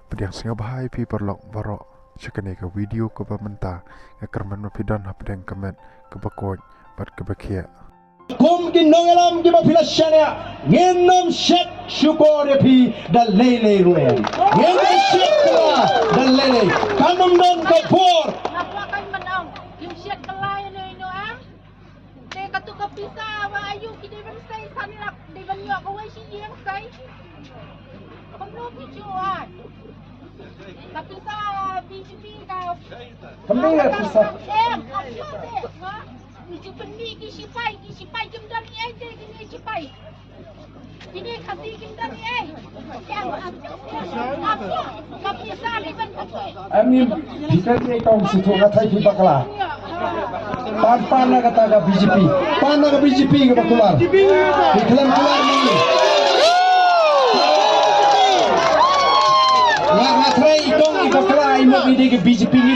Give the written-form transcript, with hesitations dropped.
Pediang singa bahai pi perlok barok cekene ke video ke bamenta ke kerman mapidan hapdeng kemet ke bakoj bat ke bakia. Kum ki nongelam ki mapila shania ngenom shet syukur pi dan lele ruem ngenom shet kala dan lele kanum don kapur Napa kan menang yung shet kala no ah te katu ka pisa wa ayu ki de ban sai sanilak de ban yo ko wai si yang sai kamlo pi chuan tapi sa BGP ka kami ya pisa Iju benih kisipai kim dari aja gini sipai. Ini kasih kim dari yang apa? Kapisa liban kapoi. Ami kita ni kaum situ katai pi bakla pan na kata ka BGP ke bakular iklan keluar ni la ngatrai ikong ibakla imo ide ke BGP ni